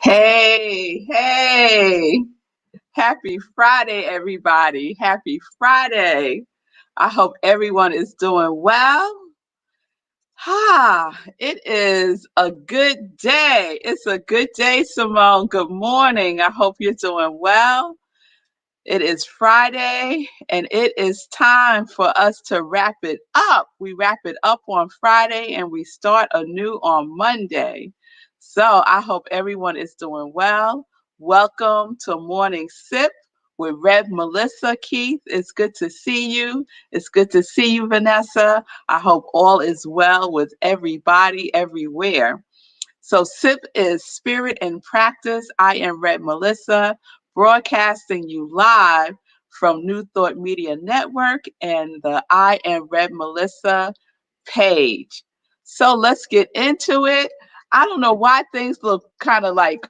Hey, hey, happy Friday, everybody. Happy Friday. I hope everyone is doing well. It is a good day. It's a good day, Simone. Good morning. I hope you're doing well. It is Friday and it is time for us to wrap it up. We wrap it up on Friday and we start anew on Monday. So I hope everyone is doing well. Welcome to Morning Sip with Rev Melissa. Keith, it's good to see you. It's good to see you, Vanessa. I hope all is well with everybody everywhere. So SIP is Spirit in Practice. I am Red Melissa, broadcasting you live from New Thought Media Network and the I am Red Melissa page. So let's get into it. I don't know why things look kind of like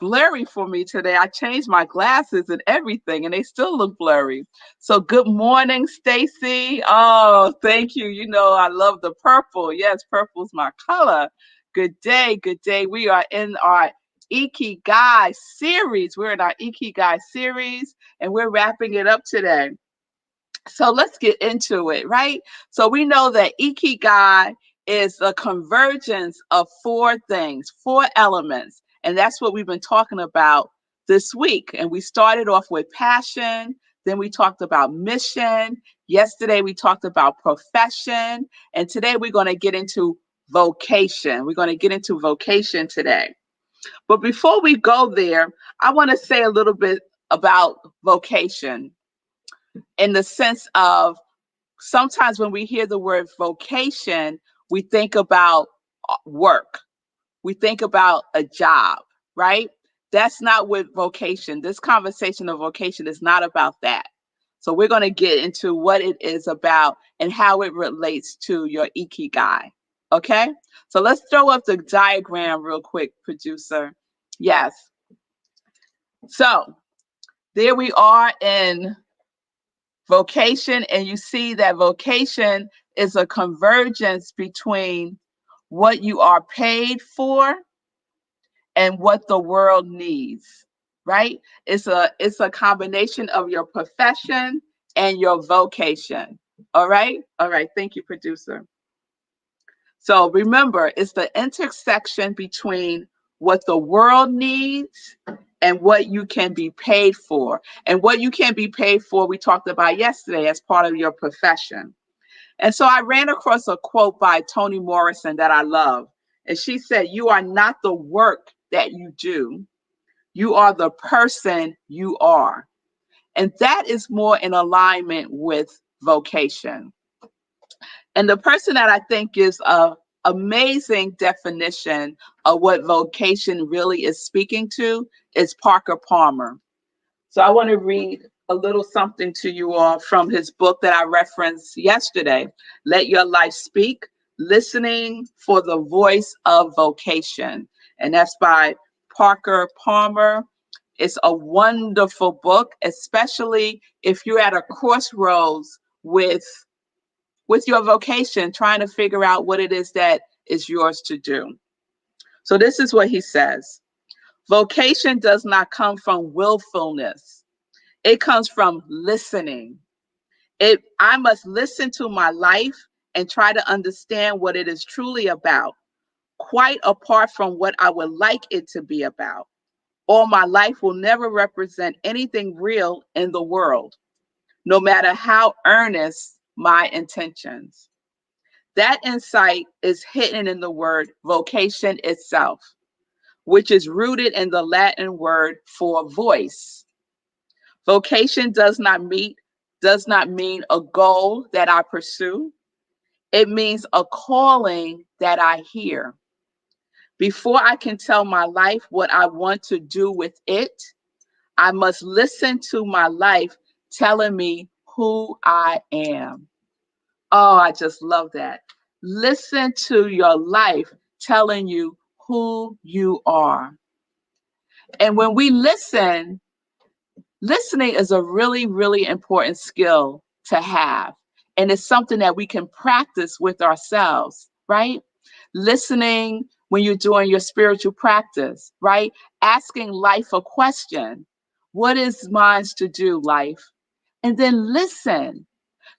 blurry for me today. I changed my glasses and everything, and they still look blurry. So, good morning, Stacy. Oh, thank you. You know, I love the purple. Yes, purple's my color. Good day. Good day. We are in our Ikigai series. We're in our Ikigai series, and we're wrapping it up today. So let's get into it, right? So we know that Ikigai is a convergence of four things, four elements. And that's what we've been talking about this week. And we started off with passion. Then we talked about mission. Yesterday, we talked about profession. And today, we're going to get into vocation. We're going to get into vocation today. But before we go there, I want to say a little bit about vocation in the sense of sometimes when we hear the word vocation, we think about work, we think about a job, right? That's not what vocation, this conversation of vocation is not about that. So we're going to get into what it is about and how it relates to your Ikigai. Okay? So let's throw up the diagram real quick, producer. Yes. So there we are in vocation, and you see that vocation is a convergence between what you are paid for and what the world needs, right? It's a combination of your profession and your vocation. All right, thank you, producer. So remember, it's the intersection between what the world needs and what you can be paid for. And what you can be paid for, we talked about yesterday as part of your profession. And so I ran across a quote by Toni Morrison that I love. And she said, "You are not the work that you do, you are the person you are." And that is more in alignment with vocation. And the person that I think gives a amazing definition of what vocation really is speaking to is Parker Palmer. So I want to read a little something to you all from his book that I referenced yesterday, Let Your Life Speak, Listening for the Voice of Vocation. And that's by Parker Palmer. It's a wonderful book, especially if you're at a crossroads with your vocation, trying to figure out what it is that is yours to do. So this is what he says. Vocation does not come from willfulness. It comes from listening. I must listen to my life and try to understand what it is truly about, quite apart from what I would like it to be about. Or my life will never represent anything real in the world, no matter how earnest my intentions. That insight is hidden in the word vocation itself, which is rooted in the Latin word for voice. Vocation does not mean a goal that I pursue. It means a calling that I hear. Before I can tell my life what I want to do with it, I must listen to my life telling me who I am. Oh, I just love that. Listen to your life telling you who you are. And when we listen, listening is a really, really important skill to have. And it's something that we can practice with ourselves, right? Listening when you're doing your spiritual practice, right? Asking life a question. What is mine to do, life? And then listen.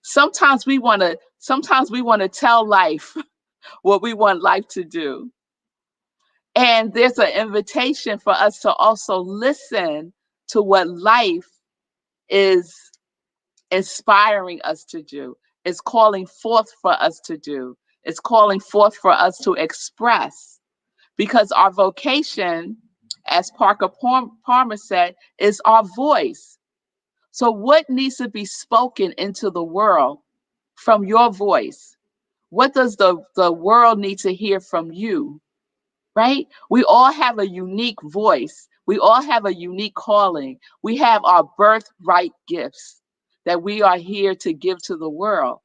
Sometimes we want to tell life what we want life to do. And there's an invitation for us to also listen to what life is inspiring us to do. It's calling forth for us to do. It's calling forth for us to express. Because our vocation, as Parker Palmer said, is our voice. So, what needs to be spoken into the world from your voice? What does the world need to hear from you? Right? We all have a unique voice. We all have a unique calling. We have our birthright gifts that we are here to give to the world.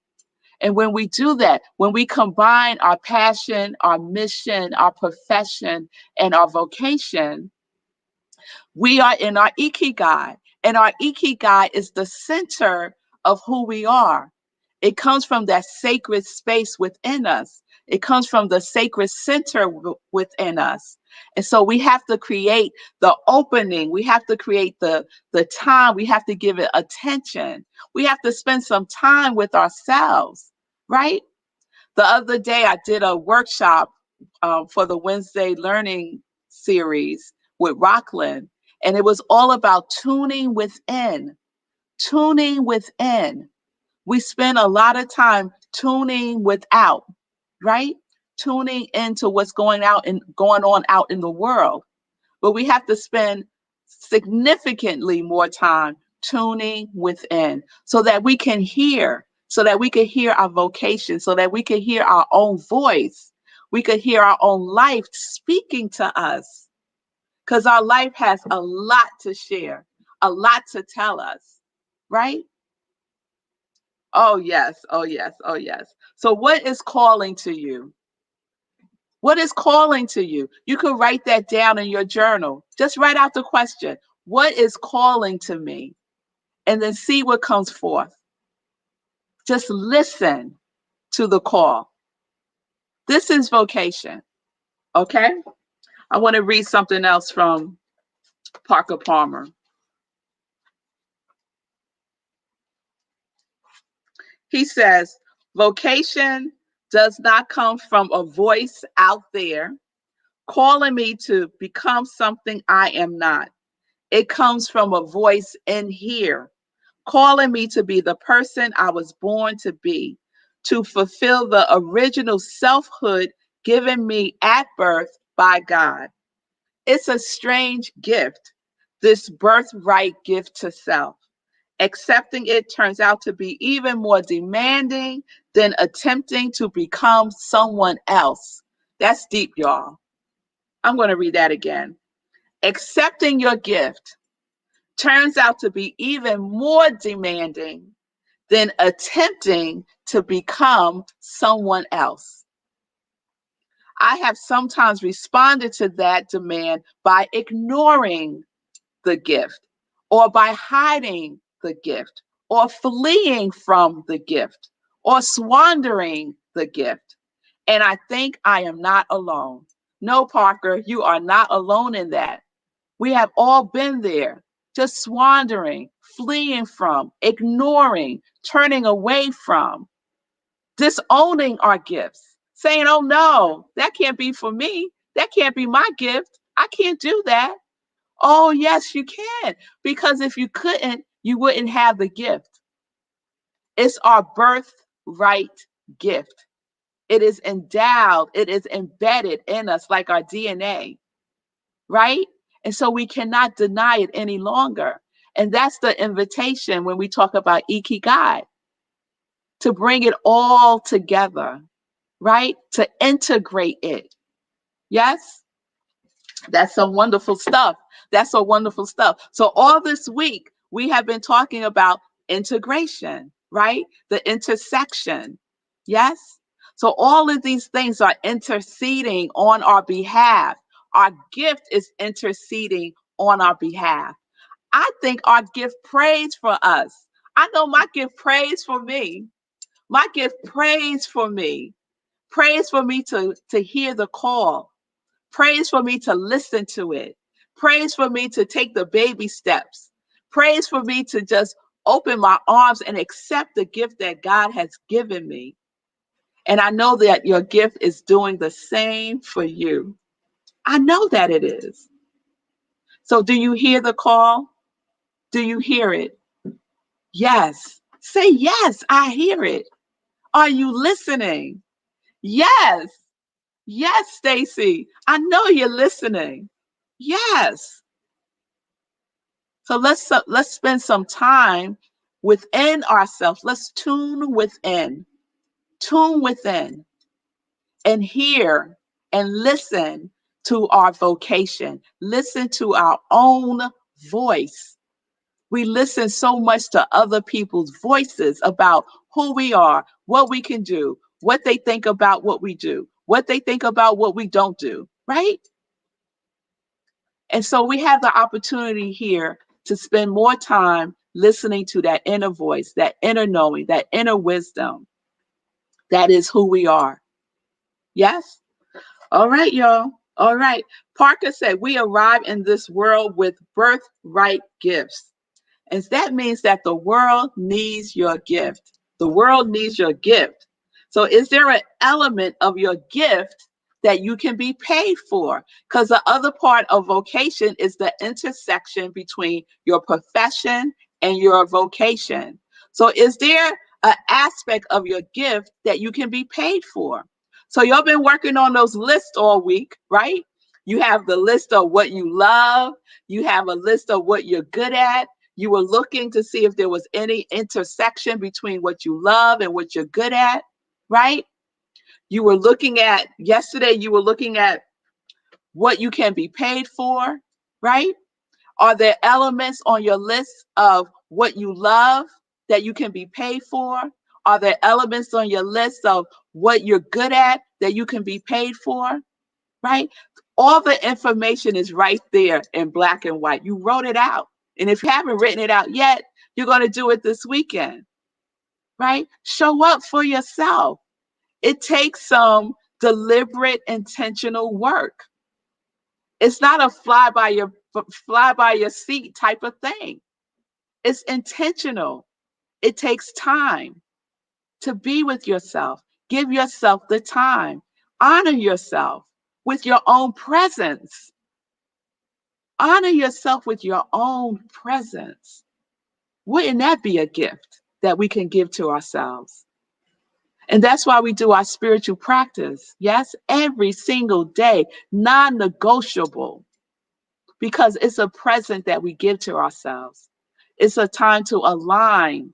And when we do that, when we combine our passion, our mission, our profession, and our vocation, we are in our Ikigai. And our Ikigai is the center of who we are. It comes from that sacred space within us. It comes from the sacred center within us. And so we have to create the opening. We have to create the time. We have to give it attention. We have to spend some time with ourselves, right? The other day, I did a workshop for the Wednesday learning series with Rockland, and it was all about tuning within, tuning within. We spend a lot of time tuning without, right? Tuning into what's going out and going on out in the world. But we have to spend significantly more time tuning within so that we can hear, so that we can hear our vocation, so that we can hear our own voice. We could hear our own life speaking to us because our life has a lot to share, a lot to tell us, right? Oh, yes. Oh, yes. Oh, yes. So, what is calling to you? What is calling to you? You could write that down in your journal. Just write out the question. What is calling to me? And then see what comes forth. Just listen to the call. This is vocation. Okay? I want to read something else from Parker Palmer. He says, vocation does not come from a voice out there calling me to become something I am not. It comes from a voice in here calling me to be the person I was born to be, to fulfill the original selfhood given me at birth by God. It's a strange gift, this birthright gift to self. Accepting it turns out to be even more demanding than attempting to become someone else. That's deep, y'all. I'm going to read that again. Accepting your gift turns out to be even more demanding than attempting to become someone else. I have sometimes responded to that demand by ignoring the gift, or by hiding the gift, or fleeing from the gift, or squandering the gift. And I think I am not alone. No, Parker, you are not alone in that. We have all been there, just squandering, fleeing from, ignoring, turning away from, disowning our gifts, saying, oh no, that can't be for me. That can't be my gift. I can't do that. Oh, yes, you can. Because if you couldn't, you wouldn't have the gift. It's our birthright gift. It is endowed, it is embedded in us like our DNA, right? And so we cannot deny it any longer. And that's the invitation when we talk about Ikigai, to bring it all together, right? To integrate it. Yes? That's some wonderful stuff. That's so wonderful stuff. So all this week, we have been talking about integration, right? The intersection. Yes? So all of these things are interceding on our behalf. Our gift is interceding on our behalf. I think our gift prays for us. I know my gift prays for me. My gift prays for me to hear the call. Praise for me to listen to it. Praise for me to take the baby steps. Praise for me to just open my arms and accept the gift that God has given me. And I know that your gift is doing the same for you. I know that it is. So do you hear the call? Do you hear it? Yes. Say yes, I hear it. Are you listening? Yes. Yes, Stacy. I know you're listening. Yes. So let's spend some time within ourselves. Let's tune within. Tune within and hear and listen to our vocation. Listen to our own voice. We listen so much to other people's voices about who we are, what we can do, what they think about what we do, what they think about what we don't do, right? And so we have the opportunity here to spend more time listening to that inner voice, that inner knowing, that inner wisdom. That is who we are. Yes? All right, y'all. All right. Parker said, we arrive in this world with birthright gifts. And that means that the world needs your gift. The world needs your gift. So is there an element of your gift that you can be paid for? Because the other part of vocation is the intersection between your profession and your vocation. So is there an aspect of your gift that you can be paid for? So you've been working on those lists all week, right? You have the list of what you love. You have a list of what you're good at. You were looking to see if there was any intersection between what you love and what you're good at, right? You were looking at, yesterday, you were looking at what you can be paid for, right? Are there elements on your list of what you love that you can be paid for? Are there elements on your list of what you're good at that you can be paid for, right? All the information is right there in black and white. You wrote it out. And if you haven't written it out yet, you're going to do it this weekend, right? Show up for yourself. It takes some deliberate, intentional work. It's not a fly by your seat type of thing. It's intentional. It takes time to be with yourself. Give yourself the time. Honor yourself with your own presence. Honor yourself with your own presence. Wouldn't that be a gift that we can give to ourselves? And that's why we do our spiritual practice. Yes, every single day, non-negotiable, because it's a present that we give to ourselves. It's a time to align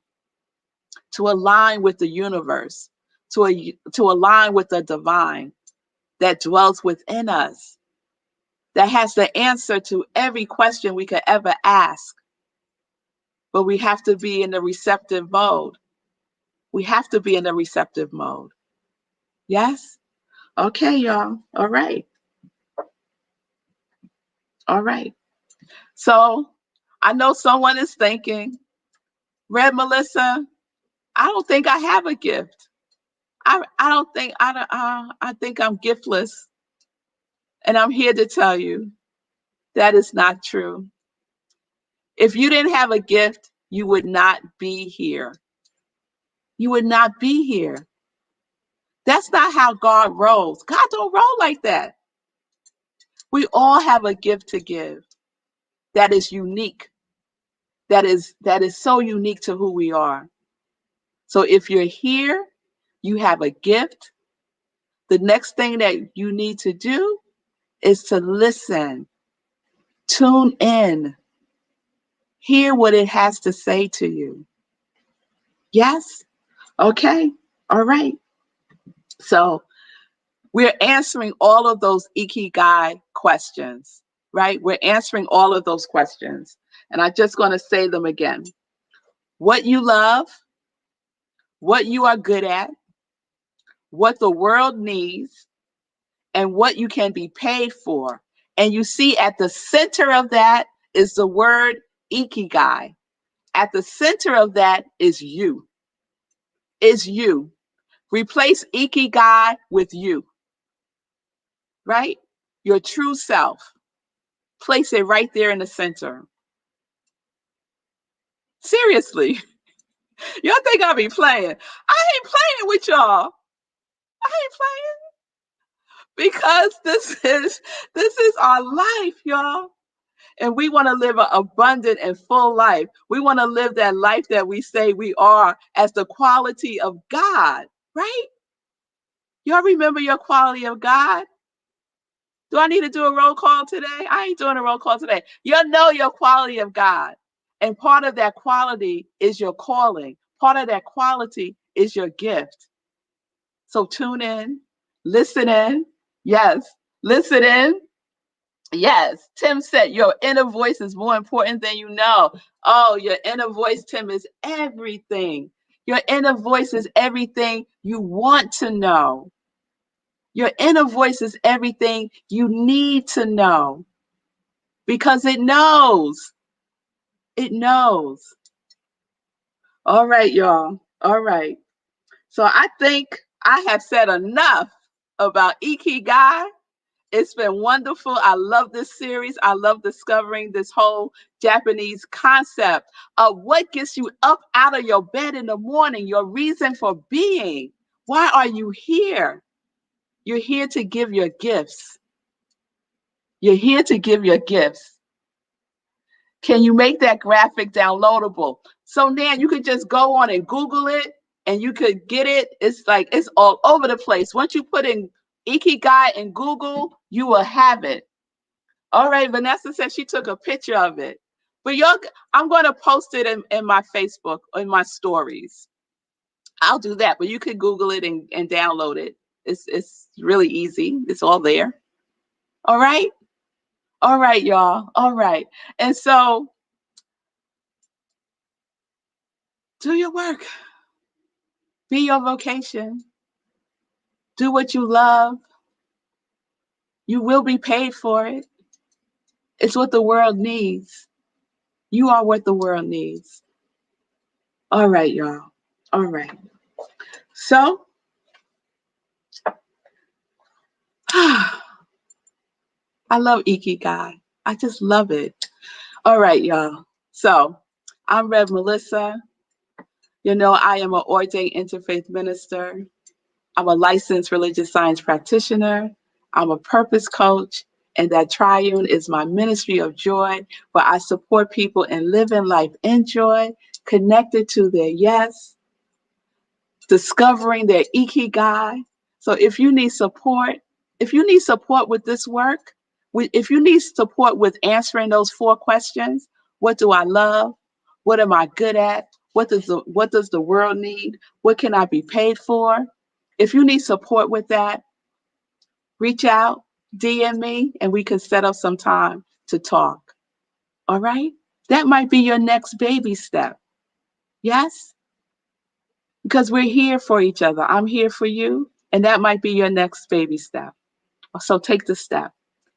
with the universe, to align with the divine that dwells within us, that has the answer to every question we could ever ask. But we have to be in the receptive mode. We have to be in the receptive mode. Yes? Okay, y'all. All right. All right. So I know someone is thinking, Red Melissa, I don't think I have a gift. I think I'm giftless. And I'm here to tell you that is not true. If you didn't have a gift, you would not be here. You would not be here. That's not how God rolls. God don't roll like that. We all have a gift to give that is unique, that is so unique to who we are. So if you're here, you have a gift. The next thing that you need to do is to listen, tune in, hear what it has to say to you. Yes? Okay. All right. So we're answering all of those Ikigai questions, right? We're answering all of those questions. And I'm just going to say them again. What you love, what you are good at, what the world needs, and what you can be paid for. And you see at the center of that is the word Ikigai. At the center of that is you. Is you. Replace Ikigai with you, right? your true self. Place it right there in the center. Seriously. Y'all think I be playing. I ain't playing with y'all. I ain't playing because this is our life, y'all. And we want to live an abundant and full life. We want to live that life that we say we are as the quality of God, right? Y'all remember your quality of God? Do I need to do a roll call today? I ain't doing a roll call today. You'll know your quality of God. And part of that quality is your calling. Part of that quality is your gift. So tune in, listen in. Yes, listen in. Yes, Tim said your inner voice is more important than you know. Oh, your inner voice, Tim, is everything. Your inner voice is everything you want to know. Your inner voice is everything you need to know because it knows. It knows. All right, y'all. All right. So I think I have said enough about Ikigai. It's been wonderful. I love this series. I love discovering this whole Japanese concept of what gets you up out of your bed in the morning, your reason for being. Why are you here? You're here to give your gifts. You're here to give your gifts. Can you make that graphic downloadable? So now you could just go on and Google it and you could get it. It's like it's all over the place. Once you put in Ikigai in Google, you will have it. All right, Vanessa said she took a picture of it. But y'all, I'm going to post it in my Facebook, in my stories. I'll do that, but you could Google it and download it. It's really easy. It's all there. All right? All right, y'all. All right. And so do your work. Be your vocation. Do what you love. You will be paid for it. It's what the world needs. You are what the world needs. All right, y'all. All right. So, I love Ikigai. I just love it. All right, y'all. So, I'm Rev Melissa. You know, I am an ordained interfaith minister. I'm a licensed religious science practitioner. I'm a purpose coach, and that triune is my ministry of joy, where I support people in living life in joy, connected to their yes, discovering their ikigai. So if you need support with this work, if you need support with answering those 4 questions, what do I love? What am I good at? What does the world need? What can I be paid for? If you need support with that, reach out, DM me, and we can set up some time to talk. All right? That might be your next baby step. Yes? Because we're here for each other. I'm here for you, and that might be your next baby step. So take the step.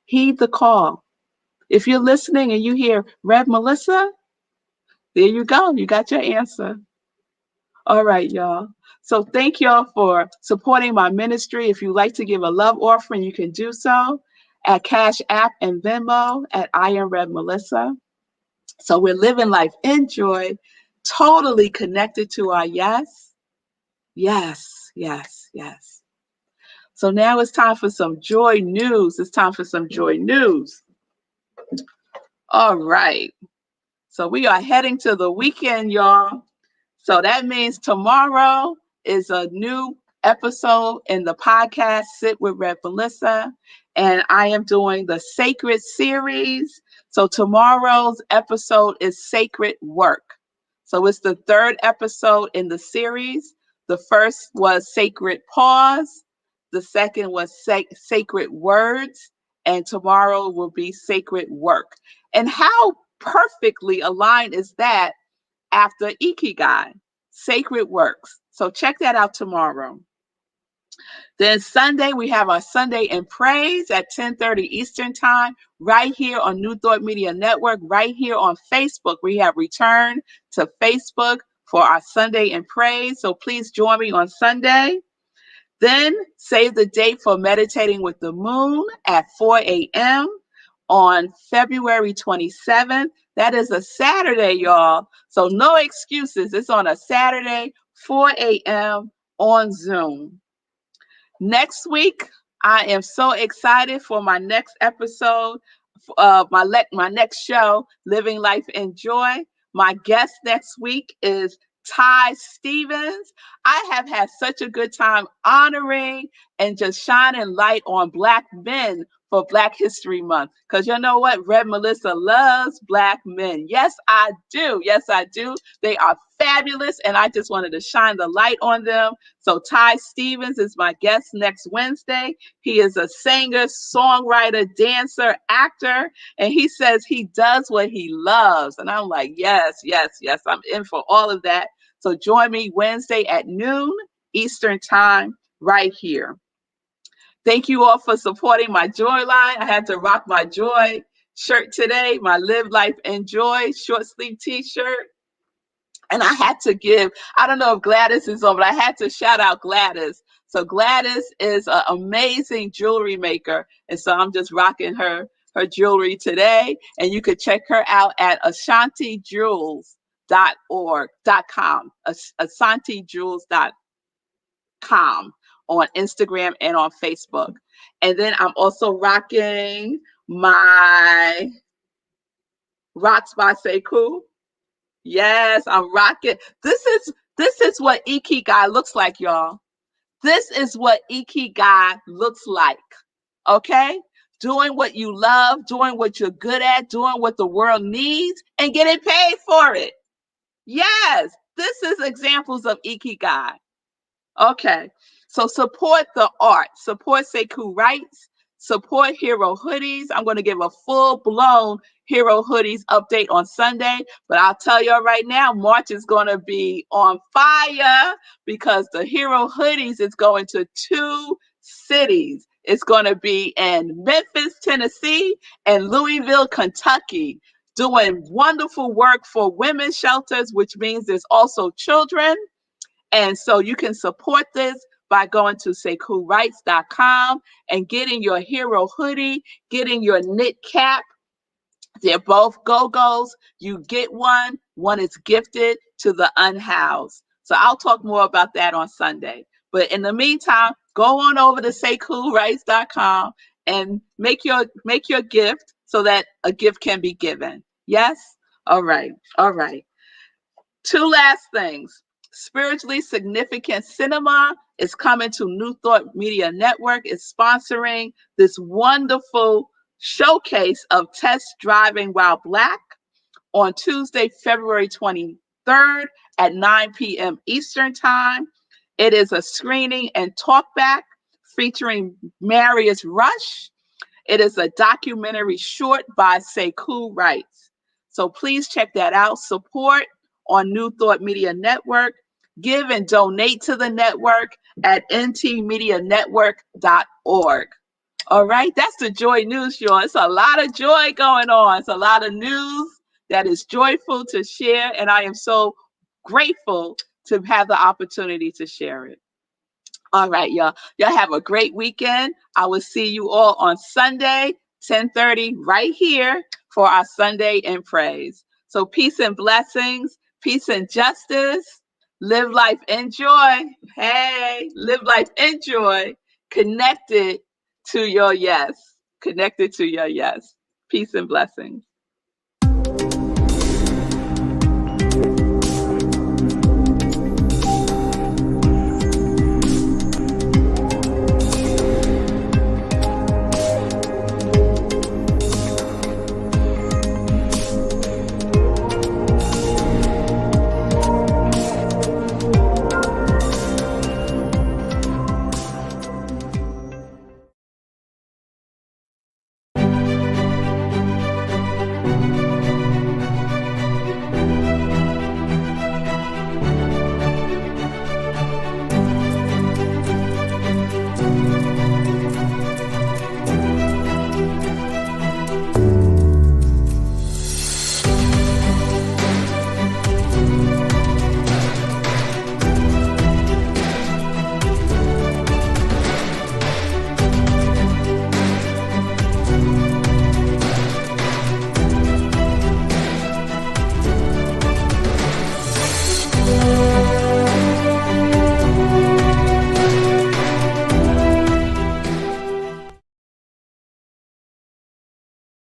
Heed the call. If you're listening and you hear Rev Melissa, there you go. You got your answer. All right, y'all. So thank y'all for supporting my ministry. If you'd like to give a love offering, you can do so at Cash App and Venmo at I Am Rev Melissa. So we're living life in joy, totally connected to our yes. Yes, yes, yes. So now it's time for some joy news. It's time for some joy news. All right. So we are heading to the weekend, y'all. So that means tomorrow is a new episode in the podcast, Sit with Red Melissa. And I am doing the Sacred series. So tomorrow's episode is Sacred Work. So it's the 3rd episode in the series. The first was Sacred Pause. The second was Sacred Words. And tomorrow will be Sacred Work. And how perfectly aligned is that after Ikigai, Sacred Works. So check that out tomorrow. Then Sunday, we have our Sunday in Praise at 10:30 Eastern Time, right here on New Thought Media Network, right here on Facebook. We have returned to Facebook for our Sunday in Praise. So please join me on Sunday. Then save the date for Meditating with the Moon at 4 a.m. on February 27th. That is a Saturday, y'all. So no excuses. It's on a Saturday, 4 a.m. on Zoom. Next week, I am so excited for my next episode, my next show, Living Life in Joy. My guest next week is Ty Stevens. I have had such a good time honoring and just shining light on Black men for Black History Month. Because you know what? Rev Melissa loves Black men. Yes, I do. Yes, I do. They are fabulous, and I just wanted to shine the light on them. So Ty Stevens is my guest next Wednesday. He is a singer, songwriter, dancer, actor, and he says he does what he loves. And I'm like, yes, yes, yes, I'm in for all of that. So join me Wednesday at noon Eastern Time right here. Thank you all for supporting my Joy line. I had to rock my Joy shirt today, my Live Life Enjoy short sleeve t-shirt. And I had to give, I don't know if Gladys is on, but I had to shout out Gladys. So Gladys is an amazing jewelry maker. And so I'm just rocking her jewelry today. And you could check her out at ashantijewels.com, ashantijewels.com on Instagram and on Facebook. And then I'm also rocking my Rocks by Sekou. Yes, I'm rocking. This is what Ikigai looks like, y'all. This is what Ikigai looks like. Okay? Doing what you love, doing what you're good at, doing what the world needs, and getting paid for it. Yes, this is examples of Ikigai. Okay, so support the art, support Sekou Writes, support Hero Hoodies. I'm going to give a full-blown Hero Hoodies update on Sunday, but I'll tell you right now, March is going to be on fire because the Hero Hoodies is going to 2 cities. It's going to be in Memphis, Tennessee, and Louisville, Kentucky, doing wonderful work for women's shelters, which means there's also children. And so you can support this by going to SekouWrites.com and getting your hero hoodie, getting your knit cap. They're both go-go's. You get one is gifted to the unhoused. So I'll talk more about that on Sunday. But in the meantime, go on over to SekouWrites.com and make your gift so that a gift can be given. Yes? All right. All right. 2 last things. Spiritually Significant Cinema is coming to New Thought Media Network, is sponsoring this wonderful showcase of Test Driving While Black on Tuesday, February 23rd at 9 p.m. Eastern Time. It is a screening and talkback featuring Marius Rush. It is a documentary short by Sekou Writes. So please check that out. Support on New Thought Media Network. Give and donate to the network at ntmedianetwork.org. All right, that's the joy news, y'all. It's a lot of joy going on. It's a lot of news that is joyful to share, and I am so grateful to have the opportunity to share it. All right, y'all. Y'all have a great weekend. I will see you all on Sunday, 10:30, right here for our Sunday in Praise. So peace and blessings, peace and justice. Live life in joy. Hey, live life in joy. Connected to your yes. Connected to your yes. Peace and blessings.